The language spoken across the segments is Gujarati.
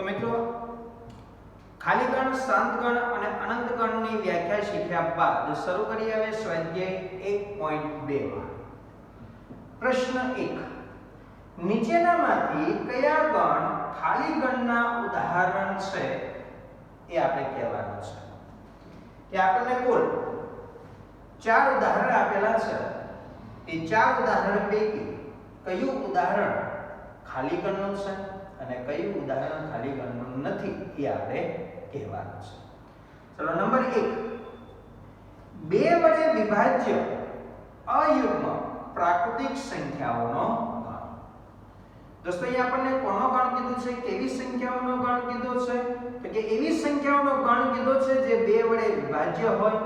તો મિત્રો ખાલી ગણ, શાંત ગણ અને અનંત ગણની વ્યાખ્યા શીખ્યા બાદ શરૂ કરીએ હવે સ્વાધ્યાય 1.2 માં. પ્રશ્ન 1. નીચેનામાંથી કયા ગણ ખાલી ગણના ઉદાહરણ છે એ આપણે કહેવાનું છે. કે આપણને કુલ 4 ઉદાહરણ આપેલા છે. એ 4 ઉદાહરણ પૈકી કયું ઉદાહરણ ખાલી ગણનું છે અને કયું ઉદાહરણ ખાલી ગણનું નથી એ આપણે કહેવાનું છે. ચલો નંબર 1. 2 વડે વિભાજ્ય અયુગ્મ પ્રાકૃતિક સંખ્યાઓનો ગણ. દોસ્તો અહીં આપણને કોનો ગણ કીધું છે, કેવી સંખ્યાઓનો ગણ કીધો છે? તો કે એવી સંખ્યાઓનો ગણ કીધો છે જે 2 વડે વિભાજ્ય હોય,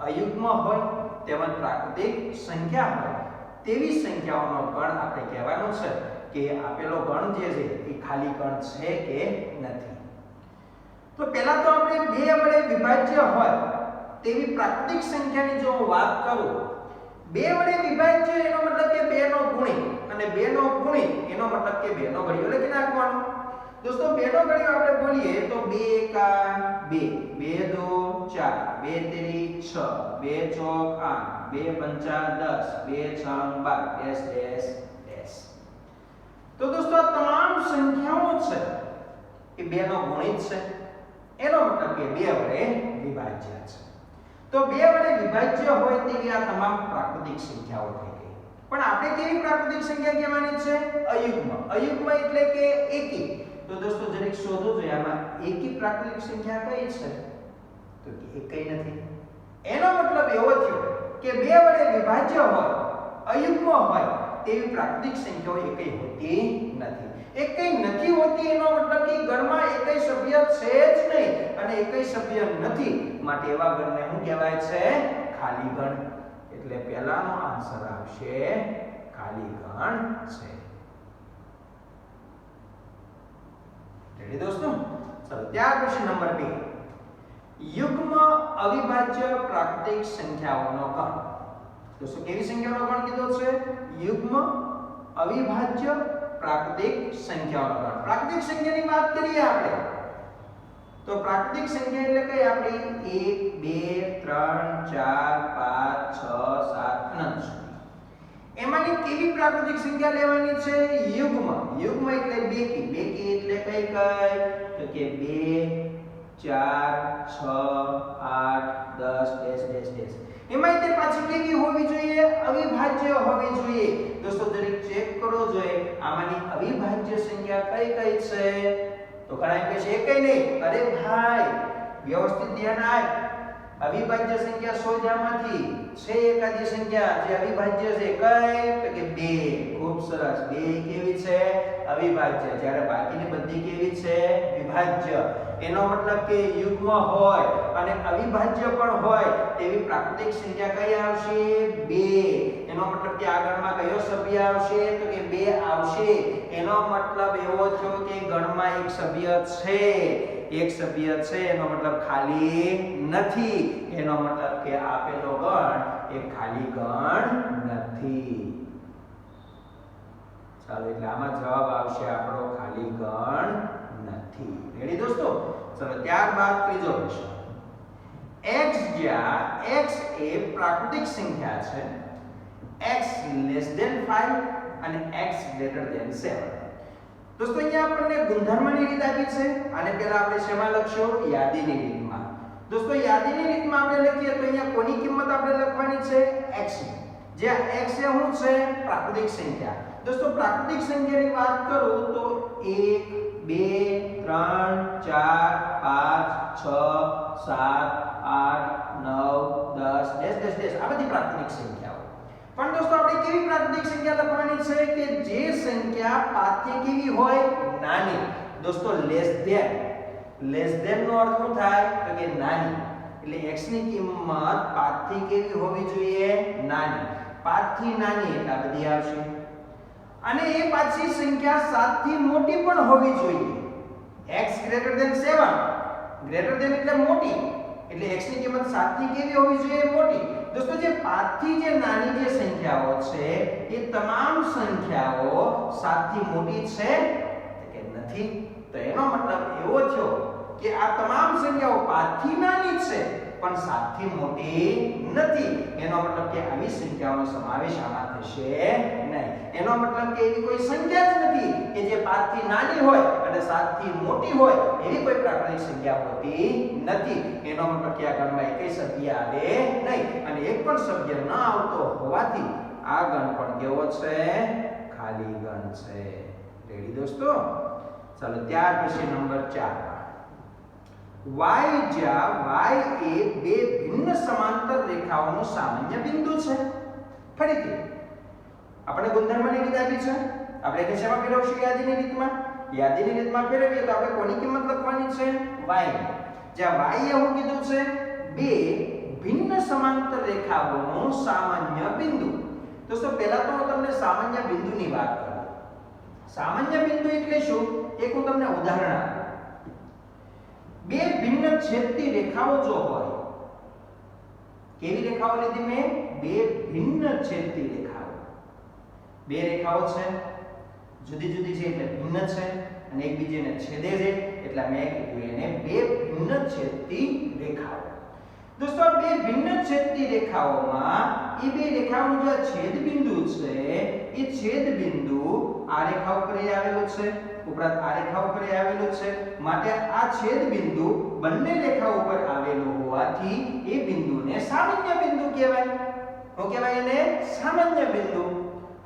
અયુગ્મ હોય તેમજ પ્રાકૃતિક સંખ્યા હોય તેવી સંખ્યાઓનો ગણ આપણે કહેવાનો છે કે આપેલો ગણ જે છે એ ખાલી ગણ છે કે નથી. તો પહેલા તો આપણે 2 વડે વિભાજ્ય હોય તેવી પ્રાકૃતિક સંખ્યાની જો હું વાત કરું, 2 વડે વિભાજ્ય એનો મતલબ કે 2 નો ગુણી અને 2 નો ગુણી એનો મતલબ કે 2 નો ઘડિયો લખી નાખવાનો. દોસ્તો 2 નો ઘડિયો આપણે બોલીએ તો 2 એકા 2, 2 દો 4, 2 તેરી 6, 2 ચોક 8, 2 પંચા 10, 2 છંગ 12 ડેશ ડેશ ડેશ. તો દોસ્તો આ તમામ સંખ્યાઓ છે એ 2 નો ગુણિત છે. એનો મતલબ કે 2 વડે વિભાજ્ય છે. તો 2 વડે વિભાજ્ય હોય તેવી આ તમામ પ્રાકૃતિક સંખ્યાઓ થઈ ગઈ. પણ આપણે કેવી પ્રાકૃતિક સંખ્યા કહેવાની છે? અયુગ્મ. અયુગ્મ એટલે કે એકી. તો દોસ્તો જરીક શોધો જોઈએ આમાં એકી પ્રાકૃતિક સંખ્યા કઈ છે? તો કે એકેય નથી. એનો મતલબ એવો થયો કે 2 વડે વિભાજ્ય હોય, અયુગ્મ હોય તેવી પ્રાકૃતિક સંખ્યાઓ એકેય હોતી નથી. એકેય નથી હોતી એનો મતલબ કે ગણમાં એકેય સભ્ય છે જ નહીં અને એકેય સભ્ય નથી, માટે એવા ગણને શું કહેવાય છે? ખાલી ગણ. એટલે પહેલાનો આન્સર આવશે ખાલી ગણ છે. રેડી દોસ્તો? ચલો ત્યાર પછી નંબર 2. યુગ્મ અવિભાજ્ય પ્રાકૃતિક સંખ્યાઓનો ગણ. દોસ્તો કેવી સંખ્યાઓનો ગણ કીધો છે? યુગ્મ અવિભાજ્ય પ્રાકૃતિક સંખ્યાઓનો ગણ. પ્રાકૃતિક સંખ્યાની વાત કરીએ આપણે તો પ્રાકૃતિક સંખ્યા એટલે કઈ આપણી 1 2 3 4 5 6 7 અનંત સુધી. એમાંની કેવી પ્રાકૃતિક સંખ્યા લેવાની છે? યુગ્મ. યુગ્મ એટલે બેકી. બેકી એટલે કઈ તો કે 2 4 6 8 10 ડેશ ડેશ ડેશ. એમાં તે પાછી કેવી હોવી જોઈએ? અવિભાજ્ય હોવી જોઈએ. દોસ્તો જરીક ચેક કરો જોઈએ આમાંની અવિભાજ્ય સંખ્યા કઈ કઈ છે? તો ઘણા કહે છે એકેય નહીં. અરે ભાઈ વ્યવસ્થિત ધ્યાન આપ. અવિભાજ્ય સંખ્યા શોધ્યામાંથી છે એકાદી સંખ્યા જે અવિભાજ્ય છે. કઈ? તો કે 2. ખૂબ સરસ. 2 કેવી છે? અવિભાજ્ય. જ્યારે બાકીની બધી કેવી છે? વિભાજ્ય. એનો મતલબ કે યુગ્મ હોય અને અવિભાજ્ય પણ હોય તેવી પ્રાકૃતિક સંખ્યા કઈ આવશે? 2. એનો મતલબ કે આગળમાં કયો સભ્ય આવશે? તો કે 2 આવશે. એનો મતલબ એવો થયો કે ગણમાં એક સભ્ય છે. એક સભ્ય છે એનો મતલબ ખાલી નથી. એનો મતલબ કે આપેલો ગણ એ ખાલી ગણ નથી. ચાલો એટલે આમાં જવાબ આવશે આપણો ખાલી ગણ નથી. રેડી દોસ્તો? ચલો ત્યારબાદ ત્રીજો પ્રશ્ન. x જ્યાં x એ પ્રાકૃતિક સંખ્યા છે, x less than 5 અને x greater than 7. દોસ્તો અહીંયા આપણને ગુણધર્મની રીત આપી છે. આને પહેલા આપણે શેમાં લખશું? યાદીની રીતમાં. દોસ્તો યાદીની રીતમાં આપણે લખીએ તો અહીંયા કોની કિંમત આપણે લખવાની છે? x ની. જ્યાં x એ શું છે? પ્રાકૃતિક સંખ્યા. દોસ્તો પ્રાકૃતિક સંખ્યાની વાત કરું તો 1 2 3 4 5 6 7 8 9 10 ડેશ ડેશ ડેશ આ બધી પ્રાકૃતિક સંખ્યાઓ. પણ દોસ્તો આપણે કેવી પ્રાકૃતિક સંખ્યા લખવાની છે કે જે સંખ્યા 5 થી કેવી હોય? નાની. દોસ્તો લેસ ધેન નો અર્થ શું થાય? તો કે નાની. એટલે x ની કિંમત 5 થી કેવી હોવી જોઈએ? નાની. 5 થી નાની એટલે આ બધી આવશે. અને એ પાછી સંખ્યા 7 થી મોટી પણ હોવી જોઈએ. x greater than 7. greater than એટલે મોટી. એટલે x ની કિંમત 7 થી કેવી હોવી જોઈએ? મોટી. દોસ્તો જે 5 થી જે નાની જે સંખ્યાઓ છે એ તમામ સંખ્યાઓ 7 થી મોટી છે કે નથી? તો એનો મતલબ એવો થયો કે આ તમામ સંખ્યાઓ 5 થી નાની છે પણ 7 થી મોટી નથી. એનો મતલબ કે આવી સંખ્યાઓનો સમાવેશ આમાં થશે નહીં. એનો મતલબ કે એવી કોઈ સંખ્યા જ નથી કે જે 5 થી નાની હોય અને 7 થી મોટી હોય. એવી કોઈ પ્રાકૃતિક સંખ્યા હોતી નથી. એનો મતલબ કે આ ગણમાં એકેય સભ્ય આવે નહીં અને એક પણ સભ્ય ન આવતો હોવાથી આ ગણ પણ કેવો છે? ખાલી ગણ છે. રેડી દોસ્તો? ચાલો ત્યાર પછી નંબર 4 y જ્યાં y એ બે ભિન્ન સમાંતર રેખાઓનું સામાન્ય બિંદુ છે. ફરીથી આપણે ગુણધર્મની રીત આપી છે. આપણે એને શેમાં ફેરવશું? યાદીની રીતમાં. યાદીની રીતમાં ફેરવીએ તો આપણે કોની કિંમત લખવાની છે? y. જ્યાં y એવું કીધું છે બે ભિન્ન સમાંતર રેખાઓનું સામાન્ય બિંદુ. દોસ્તો પહેલા તો હું તમને સામાન્ય બિંદુની વાત કરું. સામાન્ય બિંદુ એટલે શું? એક હું તમને ઉદાહરણ આપું. બે ભિન્ન છેદતી રેખાઓ જો હોય, કેવી રેખાઓ લીધી મેં? બે ભિન્ન છેદતી રેખાઓ. બે રેખાઓ છે, જુદી જુદી છે એટલે ભિન્ન છે અને એકબીજાને છેદે છે એટલે મેં કીધું એને બે ભિન્ન છેદતી રેખાઓ. દોસ્તો આ બે ભિન્ન છેદતી રેખાઓમાં એ બે રેખાઓનું જે છેદ બિંદુ છે એ છેદ બિંદુ આ રેખા ઉપર આવેલું છે, ઉપરાંત આ રેખા ઉપર આવેલું છે. માટે આ છેદ બિંદુ બંને રેખા ઉપર આવેલું હોવાથી એ બિંદુને સામાન્ય બિંદુ કહેવાય. શું કહેવાય એને? સામાન્ય બિંદુ.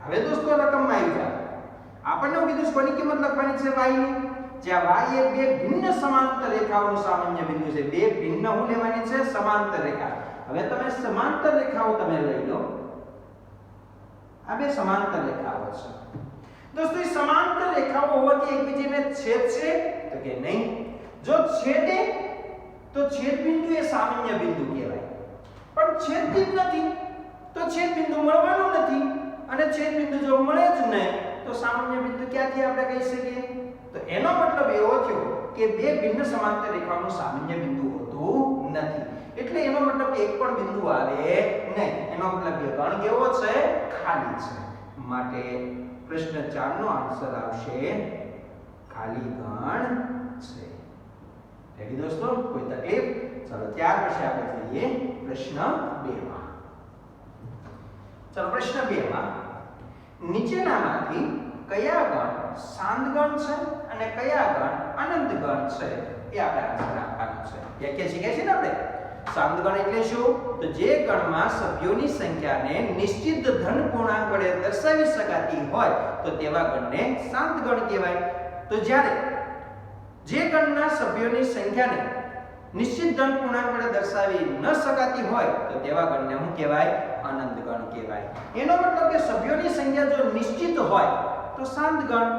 હવે દોસ્તો રકમમાં આવી જાય. આપણને હું કીધું કોની કિંમત લખવાની છે? y ની. જ્યાં y એ બે ભિન્ન સમાંતર રેખાઓનું સામાન્ય બિંદુ છે. બે ભિન્ન હું લેવાની છે? સમાંતર રેખા. હવે તમે સમાંતર રેખાઓ તમે લઈ લો. આ બે સમાંતર રેખાઓ છે. દોસ્તો એ સમાંતર રેખાઓ હોવાથી એકબીજાને છેદશે તો કે નહીં. જો છેદે તો છેદ બિંદુ એ સામાન્ય બિંદુ કહેવાય. પણ છેદતી જ નથી તો છેદ બિંદુ મળવાનું નથી અને છેદ બિંદુ જો મળે જ નહીં તો સામાન્ય બિંદુ ક્યાંથી આપણે કહી શકીએ? તો એનો મતલબ એવો થયો કે બે ભિન્ન સમાંતર રેખાઓનું સામાન્ય બિંદુ હોતું નથી. એટલે એનો મતલબ એક પણ બિંદુ આવે નહીં. એનો મતલબ કે ગણ કેવો છે? ખાલી છે. માટે પ્રશ્ન 4 નો આન્સર આવશે ખાલી ગણ છે. રેડી દોસ્તો? કોઈ તકલીફ? ચલો ત્યાર પછી આપણે જઈએ પ્રશ્ન 2 માં. ચલો પ્રશ્ન 2 માં નીચેનામાંથી કયા ગણ શાંત ગણ છે અને કયા ગણ અનંત ગણ છે એ આપણે આન્સર આપવાનો છે. વ્યાખ્યા શીખ્યા છે ને આપણે? શાંત ગણ એટલે શું? તો જે ગણમાં સભ્યોની સંખ્યાને નિશ્ચિત ધન પૂર્ણાંક વડે દર્શાવી શકાતી હોય તો તેવા ગણને શાંત ગણ કહેવાય. તો જ્યારે જે ગણના સભ્યોની સંખ્યાને નિશ્ચિત ધન પૂર્ણાંક વડે દર્શાવી ન શકાતી હોય તો તેવા ગણને શું કહેવાય? અનંત ગણ કહેવાય. એનો મતલબ કે સભ્યોની સંખ્યા જો નિશ્ચિત હોય તો શાંત ગણ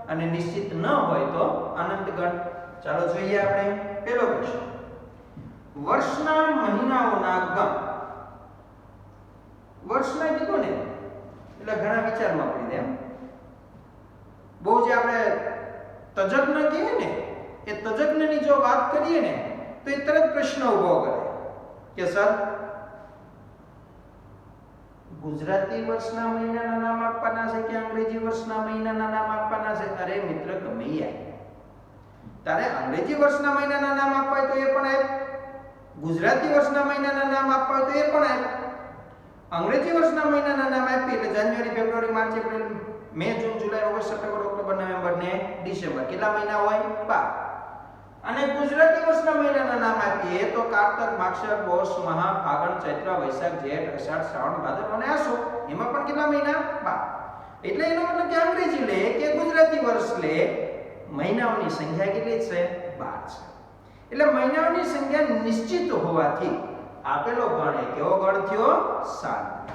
અને નિશ્ચિત ન હોય તો અનંત ગણ. ચાલો જોઈએ આપણે પહેલો પ્રશ્ન. વર્ષના મહિનાઓના ગણ. વર્ષના કીધું ને એટલે ઘણા વિચારમાં પડી જાય. બહુ જે આપણે તજજ્ઞ કહીએ ને એ તજજ્ઞની જો વાત કરીએ ને તો એ તરત પ્રશ્ન ઉભો કરે કે સર ગુજરાતી વર્ષના મહિનાના નામ આપવાના છે કે અંગ્રેજી વર્ષના મહિનાના નામ આપવાના છે? અરે મિત્ર ગમે યાર, તારે અંગ્રેજી વર્ષના મહિનાના નામ આપવા હોય તો એ પણ આપ, ગુજરાતી વર્ષના મહિનાના નામ આપવા હોય તો એ પણ આપ. અંગ્રેજી વર્ષના મહિનાના નામ આપી એટલે જાન્યુઆરી, ફેબ્રુઆરી, માર્ચ, એપ્રિલ, મે, જૂન, જુલાઈ, ઓગસ્ટ, સપ્ટેમ્બર, ઓક્ટોબર, નવેમ્બર ને ડિસેમ્બર. કેટલા મહિના હોય? 12. અને ગુજરાતી વર્ષના મહિનાના નામ આપીએ તો કારતક, માગશર, પોષ, મહા, ફાગણ, ચૈત્ર, વૈશાખ, જેઠ, અષાઢ, શ્રાવણ, ભાદરવો અને આસો. એમાં પણ કેટલા મહિના? 12. એટલે એનો મતલબ કે અંગ્રેજી લે કે ગુજરાતી વર્ષ લે, મહિનાઓની સંખ્યા કેટલી છે? 12 છે. એટલે મહિનાઓની સંખ્યા નિશ્ચિત હોવાથી આપેલો ગણ એ કેવો ગણ થયો? શાંત.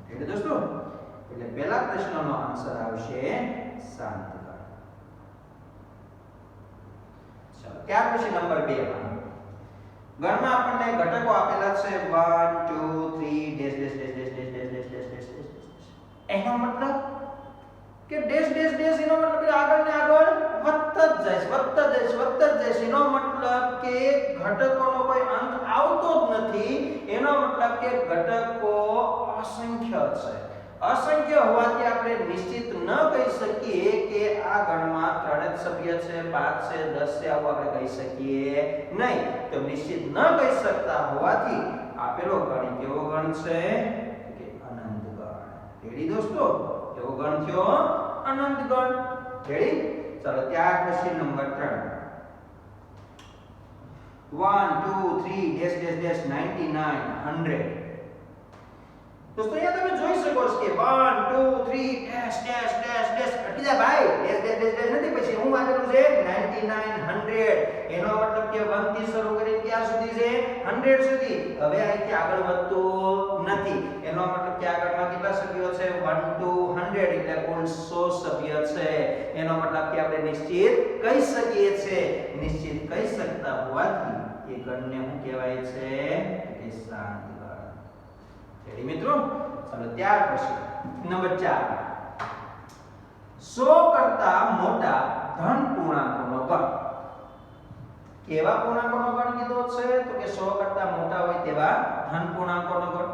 એટલે દોસ્તો એટલે પહેલા પ્રશ્નનો આન્સર આવશે શાંત ગણ. ચાલો ત્યાર પછી નંબર 2 માં ગણમાં આપણને ઘટકો આપેલા છે 1 2 3 dash dash dash dash dash dash dash dash dash dash. એનો મતલબ કે ડેશ ડેશ ડેશ એનો મતલબ કે આગળ ને આગળ વધતા જ જાય, વધતા જ જાય, વધતા જ જાય. એનો મતલબ કે ઘટકોનો કોઈ અંત આવતો જ નથી. એનો મતલબ કે ઘટકો અસંખ્ય છે. असंख्य होवाથી આપણે નિશ્ચિત ન કહી શકીએ કે આ ગણમાં 3 જ સભ્ય છે, 5 છે, 10 છે, આવું આપણે કહી શકીએ નહીં. તો નિશ્ચિત ન કહી શકતા હોવાથી આપેલો ગણ કેવો ગણ છે કે અનંત ગણ. રેડી દોસ્તો? કેવો ગણ થયો? અનંત ગણ. રેડી? ચાલો ત્યાર પછી નંબર 3. 1 2 3 dash dash dash 99 100. दोस्तों यहाँ તમે જોઈ શકો છો કે 1 2 3 ડેશ ડેશ ડેશ ડેશ અટકી જા ભાઈ. ડેશ ડેશ ડેશ ડેશ નથી, પછી હું આપેલું છે 99 100. એનો મતલબ કે 1 થી શરૂ કરીને ક્યાં સુધી છે? 100 સુધી. હવે અહીંથી આગળ વધતું નથી. એનો મતલબ કે આગળમાં કેટલા સભ્યો છે? 1 to 100 એટલે કુલ 100 સભ્ય છે. એનો મતલબ કે આપણે નિશ્ચિત કહી શકીએ છે. નિશ્ચિત કહી શકતા હોવાથી એ ગણને શું કહેવાય છે? કે શાંત ગણ. રેડી મિત્રો? ચાલો ત્યાર પછી નંબર 4. 100 કરતા મોટા ધન પૂર્ણાંકોનો ગણ. કેવા પૂર્ણાંકોનો ગણ કીધો છે? તો કે 100 કરતા મોટા હોય તેવા ધન પૂર્ણાંકોનો ગણ.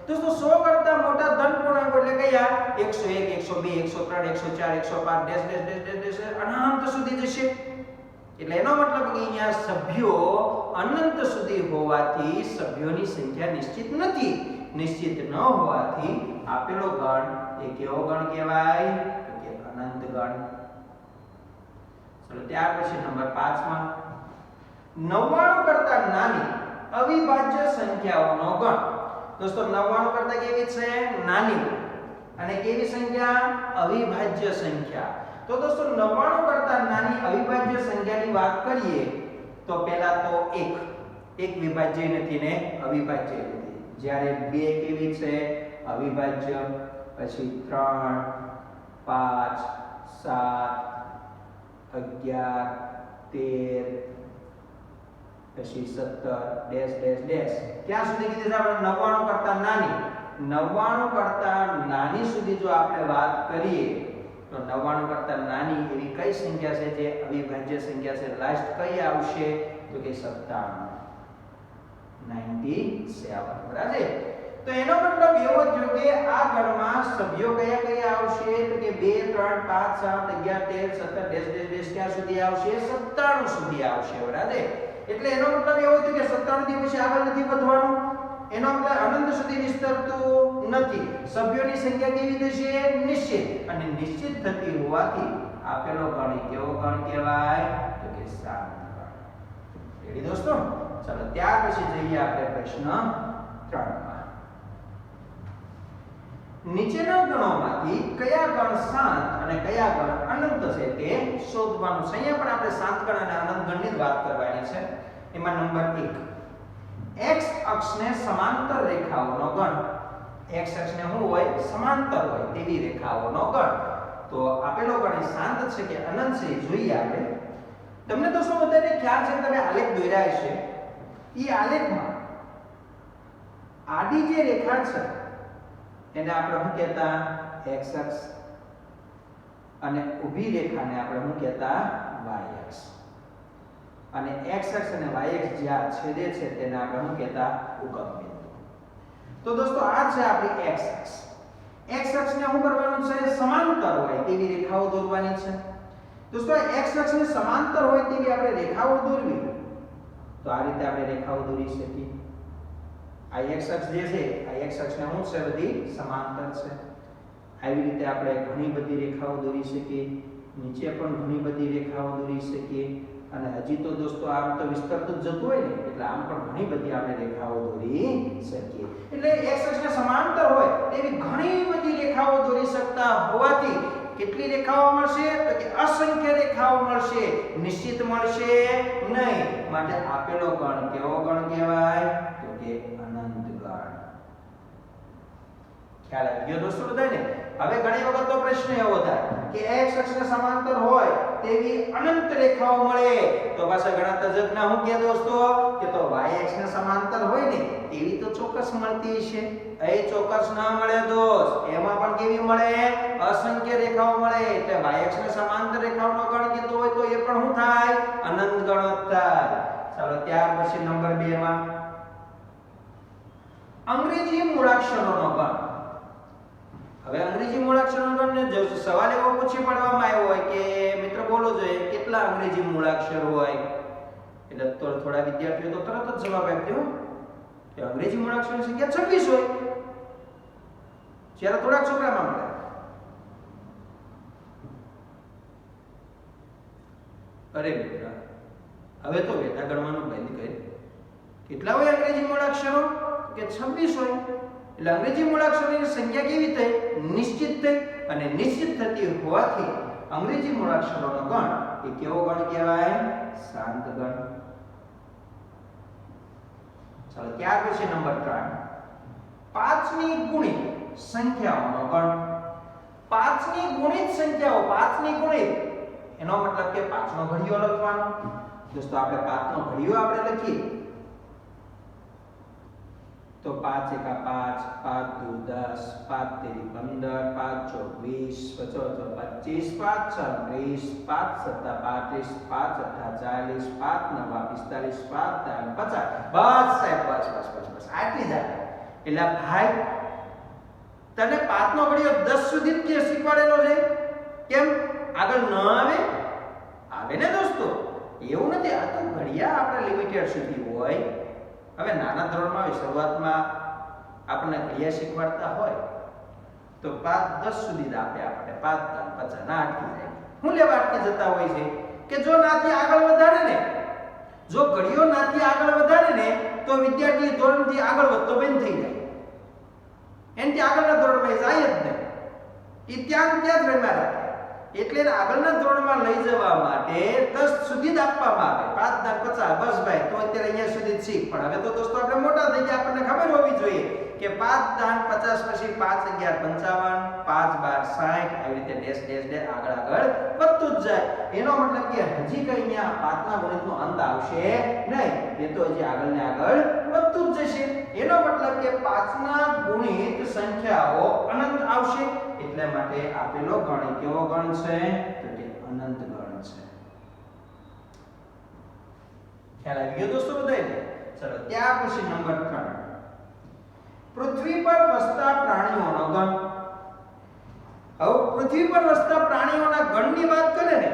દોસ્તો 100 કરતા મોટા ધન પૂર્ણાંકો એટલે કયા? 101 102 103 104 105 ડેશ ડેશ ડેશ ડેશ અનંત સુધી જશે. એટલે એનો મતલબ કે અહીંયા સભ્યો અનંત સુધી હોવાથી સભ્યોની સંખ્યા નિશ્ચિત નથી. નિશ્ચિત ન હોવાથી આપેલો ગણ એ કેવો ગણ કહેવાય? તો કે અનંત ગણ. ચલો ત્યાર પછી નંબર 5 માં 99 કરતા નાની અવિભાજ્ય સંખ્યાઓનો ગણ. દોસ્તો 99 કરતા કેવી છે? નાની. અને કેવી સંખ્યા? અવિભાજ્ય સંખ્યા. તો દોસ્તો 99 કરતા નાની અવિભાજ્ય સંખ્યાની વાત કરીએ તો પહેલા તો 1 વિભાજ્ય નથી ને અવિભાજ્ય નથી. જ્યારે 2 કેવી છે? અવિભાજ્ય. પછી 3 5 7 11 13 પછી 17 ડેશ ડેશ ડેશ ક્યાં સુધી કીધી છે આપણે? 99 કરતા નાની. 99 કરતા નાની સુધી જો આપણે વાત કરીએ તો 99 કરતા નાની એવી કઈ સંખ્યા છે જે અવિભાજ્ય સંખ્યા છે? લાસ્ટ કઈ આવશે? તો કે 97 97. બરાબર? તો એનો મતલબ એવો થયો કે આ ગણમાં સભ્યો કયા કયા આવશે? તો કે 2 3 5 7 11 13 17 ડેશ ડેશ ડેશ ક્યાં સુધી આવશે? 97 સુધી આવશે. બરાબર? એટલે એનો મતલબ એવો થયો કે 97 થી પછી આગળ નથી વધવાનું. એનો મતલબ અનંત સુધી વિસ્તરતું નથી. સભ્યોની સંખ્યા કેવી થશે? નિશ્ચિત. અને નિશ્ચિત થતી હોવાથી આપેલો ગણ કેવો ગણ કહેવાય? તો કે શાંત ગણ. રેડી દોસ્તો? ચાલો ત્યાર પછી જઈએ આપણે પ્રશ્ન 3 માં. નીચેના ગણોમાંથી કયા ગણ શાંત અને કયા ગણ અનંત છે તે શોધવાનું છે. અહીંયા પણ આપણે શાંત ગણ અને અનંત ગણની જ વાત કરવાની છે. એમાં નંબર 1 x અક્ષને સમાંતર રેખાઓનો ગણ. x અક્ષને શું હોય? સમાંતર હોય તેવી રેખાઓનો ગણ. તો આપેલો ગણ શાંત છે કે અનંત છે જોઈએ આપણે. તમને દોસ્તો બધાને ખ્યાલ છે તમે આલેખ દોર્યા છે. ઈ આલેખમાં આડી જે રેખા છે એને આપણે શું કહેતા? x અક્ષ. અને ઊભી રેખાને આપણે શું કહેતા? y અક્ષ. અને x અક્ષ અને y અક્ષ જ્યાં છેદે છે તેને આપણે શું કહેતા? ઉગમ બિંદુ. તો દોસ્તો આ છે આપણી x અક્ષ. x અક્ષને શું કરવાનું છે? સમાંતર હોય તેવી રેખાઓ દોરવાની છે. દોસ્તો x અક્ષને સમાંતર હોય તેવી આપણે રેખાઓ દોરવી તો આ રીતે આપણે રેખાઓ દોરી શકીએ. આ x અક્ષ જે છે આ x અક્ષને શું છે? બધી સમાંતર છે. આવી રીતે આપણે ઘણી બધી રેખાઓ દોરી શકીએ. નીચે પણ ઘણી બધી રેખાઓ દોરી શકીએ. અને હજી તો દોસ્તો આમ તો વિસ્તરતું જતું હોય ને એટલે આમ પણ ઘણી બધી આપણે રેખાઓ દોરી શકીએ. એટલે x અક્ષને સમાંતર હોય તેવી ઘણી બધી રેખાઓ દોરી શકતા હોવાથી કેટલી રેખાઓ મળશે? તો કે અસંખ્ય રેખાઓ મળશે. નિશ્ચિત મળશે નહીં. માટે આપેલો ગણ કેવો ગણ કહેવાય? તો કે અનંત ગણ. ખ્યાલ આવી ગયો દોસ્તો બધાને? હવે ઘણી વખત તો પ્રશ્ન એવો થાય કે x અક્ષને સમાંતર હોય તેવી અનંત રેખાઓ મળે તો પાછા ઘણા તજજ્ઞ શું કહે દોસ્તો કે તો y અક્ષને સમાંતર હોય ને તેવી તો ચોક્કસ મળતી છે. એ ચોક્કસ ના મળે દોસ્ત. એમાં પણ કેવી મળે? અસંખ્ય રેખાઓ મળે. એટલે y અક્ષને સમાંતર રેખાઓનો ગણ કીધો હોય તો એ પણ શું થાય? અનંત ગણ થાય. ચાલો ત્યાર પછી નંબર 2 માં અંગ્રેજી મૂળાક્ષરોનો ગણ. હવે તમને જો સવાલ એવો પૂછી પડવામાં આવ્યો હોય કે મિત્ર બોલો જોઈએ કેટલા અંગ્રેજી મૂળાક્ષર હોય, એટલે તો થોડા વિદ્યાર્થીઓ તો તરત જ જવાબ આપી દે કે અંગ્રેજી મૂળાક્ષરની સંખ્યા 26 હોય, જ્યારે થોડાક છોકરામાં મળે. અરે મિત્ર, હવે તો વેટા ગણવાનું બંધ કરી. કેટલા હોય અંગ્રેજી મૂળાક્ષરો? કે 26 હોય. એટલે અંગ્રેજી મૂળાક્ષરોની સંખ્યા કેવી થઈ? નિશ્ચિત થઈ. અને નિશ્ચિત થતી હોવાથી અંગ્રેજી મૂળાક્ષરોનો ગણ એ કેવો ગણ કહેવાય? શાંત ગણ. ચાલો ત્યાર પછી નંબર 3, 5ની ગુણિત સંખ્યાઓનો ગણ. 5ની ગુણિત સંખ્યાઓ, 5ની ગુણિત એનો મતલબ કે 5નો ઘડિયો લખવાનો. દોસ્તો આપણે 5નો ઘડિયો આપણે લખીએ તો 5 × 5, 5 × 10, 5 × 3 = 15, 5 × 4 = 25, 5 × 6 = 30, 5 × 7 = 35, 5 × 8 = 40, 5 × 9 = 45, 5 × 10 = 50. બસ સાહેબ, બસ આટલી જ આવે. એટલે ભાઈ તને 5નો ઘડિયો 10 સુધી જ શીખવાડેલો છે. કેમ આગળ ન આવે? આવે ને દોસ્તો, એવું નથી. આ તો ઘડિયા આપણે લિમિટેડ સુધી હોય. હવે નાના ધોરણમાં હોય, શરૂઆતમાં આપણને ઘડિયા શીખવાડતા હોય તો 5 10 સુધી જ આપે. આપણે 5 × 10 = 50 ના અટકી જાય. શું લેવા અટકી જતા હોય છે કે જો નાથી આગળ વધારે ને, જો ઘડિયો નાથી આગળ વધારે ને તો વિદ્યાર્થી ધોરણથી આગળ વધતો બંધ થઈ જાય. એનાથી આગળના ધોરણમાં જાય જ નહીં. એ ત્યાં જ રમ્યા રાખે. એટલે આગળના ધોરણમાં લઈ જવા માટે 10 સુધી જ આપવામાં આવે. 5 × 10 = 50. બસ ભાઈ, તો અત્યારે અહીંયા સુધી જ શીખ. પણ હવે તો દોસ્તો આપણે મોટા થઈ ગયા, આપણને ખબર હોવી જોઈએ કે 5 × 50 પછી 5 × 11 = 55, 5 × 12 = 60. આવી રીતે ડેશ આગળ વધતું જ જાય. એનો મતલબ કે હજી કઈ અહીંયા 5ના ગણિતનો અંત આવશે નહીં. એ તો હજી આગળ ને આગળ વધતું જ જશે. એનો મતલબ કે 5ના ગુણિત સંખ્યાઓ અનંત આવશે. એટલે માટે આપેલો ગણ કેવો ગણ છે? તો કે અનંત ગણ છે. ખ્યાલ આવી ગયો દોસ્તો બધાને? ચલો ત્યાર પછી નંબર 3, પૃથ્વી પર વસતા પ્રાણીઓનો ગણ. હવે પૃથ્વી પર વસતા પ્રાણીઓના ગણની વાત કરે ને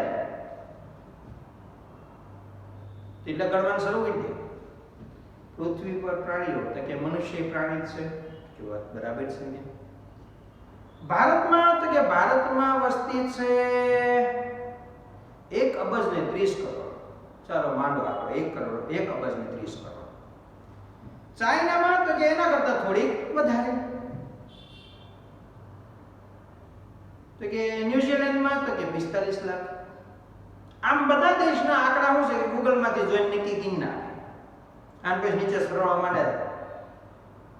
એટલે ગણવાનું શરૂ કરી દે. પૃથ્વી પર પ્રાણીઓ તો કે મનુષ્ય પ્રાણી છે કે વાત બરાબર છે ને? ભારતમાં તો કે ભારતમાં વસ્તી છે 1 અબજ ને 30 કરોડ. ચાલો માંડો આપણે 1 અબજ ને 30 કરોડ. ચાઇનામાં તો કે એના કરતા થોડીક વધારે. તો કે ન્યુઝીલેન્ડમાં તો કે 45 લાખ. આમ બધા દેશના આંકડા શું છે કે ગૂગલમાંથી જોઈને નક્કી કરી નાખે. આન પછી નીચે સ્ક્રોલ માંડે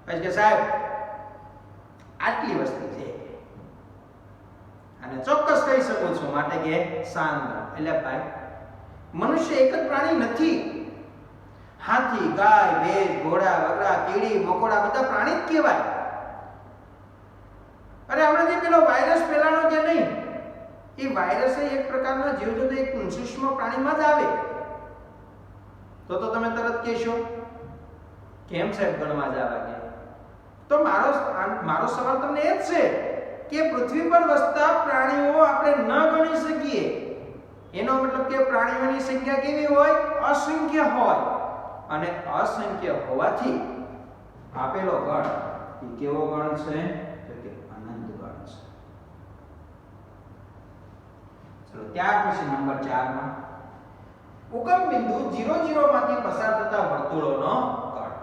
પછી કે સાહેબ આટલી વસ્તી છે અને ચોક્કસ કહી શકું છું માટે કે શાંત. એટલે ભાઈ મનુષ્ય એક જ પ્રાણી નથી. હાથી, ગાય, ભેંસ, ઘોડા, વગડા, કીડી, મકોડા બધા પ્રાણી જ કહેવાય. અરે હમણાં જે પેલો વાયરસ ફેલાનો કે નહીં, એ વાયરસ એક પ્રકારના જીવજંતુ એક સૂક્ષ્મ પ્રાણીમાં જ આવે. તો તમે તરત કહેશો કેમ સાહેબ ગણવા જવા ગયા? તો મારો સવાલ તમને એ જ છે કે પૃથ્વી પર વસતા પ્રાણીઓ આપણે ન ગણી શકીએ. એનો મતલબ કે પ્રાણીઓની સંખ્યા કેવી હોય? અસંખ્ય હોય. અને અસંખ્ય હોવાથી આપેલો ગણ એ કેવો ગણ છે? તો કે અનંત ગણ છે. ચલો ત્યાર પછી નંબર 4 માં ઉગમ બિંદુ 0 0 માંથી પસાર થતા વર્તુળોનો ગણ.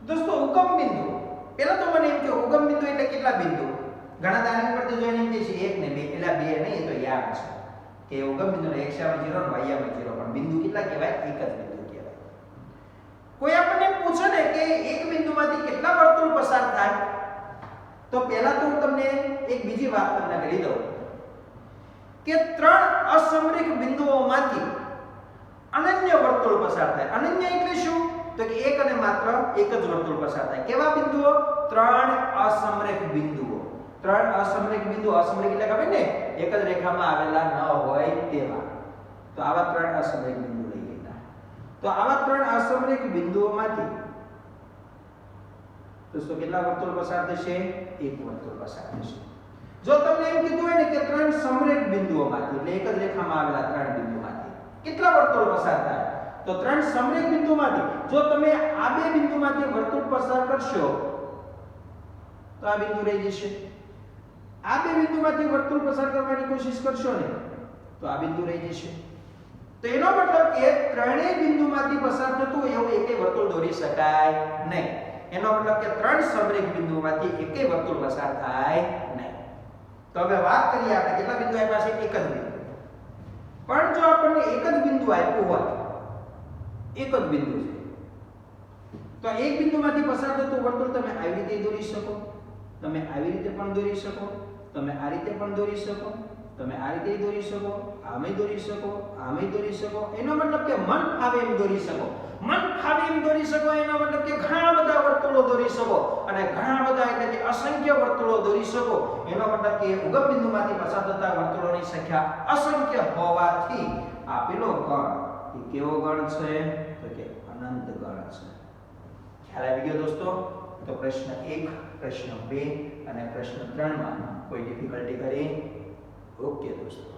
દોસ્તો ઉગમ બિંદુ, પહેલા તો મને એમ કે ઉગમ બિંદુ એટલે કેટલા બિંદુ? ઘણા દાખલા પરથી જોઈને એમ કે છે 1 ને 2, એટલે 2 નહીં, એ તો યાદ છે કે ઉગમ બિંદુ ને x માં 0 ને y માં 0, પણ બિંદુ કેટલા કહેવાય? એક જ બિંદુ કહેવાય. કોઈ આપણને પૂછે ને કે એક બિંદુમાંથી કેટલા વર્તુળ પસાર થાય, તો પહેલા તો હું તમને એક બીજી વાત તમને કરી દઉં કે 3 અસમરેખ બિંદુઓમાંથી અનન્ય વર્તુળ પસાર થાય. અનન્ય એટલે શું? તો કે એક અને માત્ર એક જ વર્તુળ પસાર થાય. કેવા બિંદુઓ? 3 અસમરેખ બિંદુઓ. 3 અસમરેખ બિંદુ, અસમરેખ એટલે ખબર ને એક જ રેખામાં આવેલા ન હોય તેવા. તો આવા 3 અસમરેખ બિંદુ લઈ લીધા. તો આવા 3 અસમરેખ બિંદુઓમાંથી તો કેટલા વર્તુળ પસાર થશે? એક વર્તુળ પસાર થશે. જો તમને એમ કીધું હોય ને કે ત્રણ સમરેખ બિંદુઓમાંથી એટલે એક જ રેખામાં આવેલા ત્રણ બિંદુમાંથી કેટલા વર્તુળ પસાર થાય, તો ત્રણ સમરેખ બિંદુમાંથી જો તમે આ બે બિંદુમાંથી વર્તુળ પસાર કરશો તો આ બિંદુ રહી જશે. આ બે બિંદુમાંથી વર્તુળ પસાર કરવાની કોશિશ કરશો ને તો આ બિંદુ રહી જશે. તો એનો મતલબ કે ત્રણેય બિંદુમાંથી પસાર થતું હોય એવું એકેય વર્તુળ દોરી શકાય નહીં. એનો મતલબ કે ત્રણ સમરેખ બિંદુમાંથી એકેય વર્તુળ પસાર થાય નહીં. તો હવે વાત કરીએ આપણે કેટલા બિંદુ આપ્યા છે, એક જ બિંદુ. પણ જો આપણને એક જ બિંદુ આપ્યું હોય, એક જ બિંદુ છે, તો એક બિંદુમાંથી પસાર થતું વર્તુળ તમે આવી રીતે દોરી શકો, તમે આવી રીતે પણ દોરી શકો, તમે આ રીતે પણ દોરી શકો, તમે આ રીતે દોરી શકો, આમે દોરી શકો, આમે દોરી શકો. એનો મતલબ કે મન ફાવે એમ દોરી શકો. મન ફાવે એમ દોરી શકો એનો મતલબ કે ઘણા બધા વર્તુળો દોરી શકો અને ઘણા બધા એટલે કે અસંખ્ય વર્તુળો દોરી શકો. એનો મતલબ કે ઉગમ બિંદુમાંથી પસાર થતા વર્તુળોની સંખ્યા અસંખ્ય હોવાથી આપેલો ગણ એ કેવો ગણ છે, તો કે અનંત ગણ છે. ખ્યાલ આવી ગયો દોસ્તો? તો પ્રશ્ન 1, પ્રશ્ન 2 અને પ્રશ્ન 3 માં કોઈ ડિફિકલ્ટી કરી? ઓકે દોસ્તો.